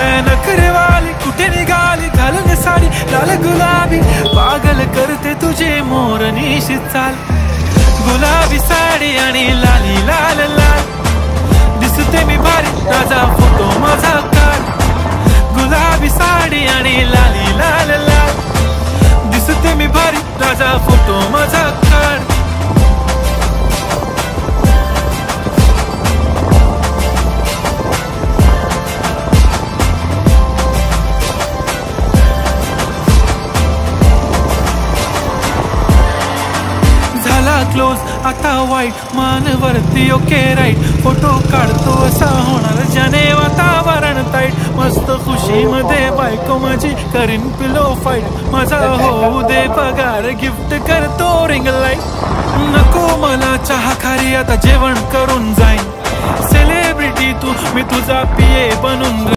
नखरेवाली कुठे निघाली घालून साडी लाल गुलाबी पागल करते तुझे मोरनीशी चाल गुलाबी साडी आणि लाली लाल लाल दिसते मी भारी ताजा फोटो माझा काढ गुलाबी साडी आणि लाली लाल लाल दिसते मी भारी ताजा फोटो माझा काढ क्लोज आता वाईट मान वरती ओके राईट फोटो काढतो असा होणार ज्याने वातावरण ताईट मस्त खुशी मध्ये बायको माझी करीन पिलो फाईट माझा होऊ दे पगार गिफ्ट करतो रिंग लाईट नको मला चहा खारी आता जेवण करून जाईन सेलिब्रिटी तू मी तुझा पिये बनून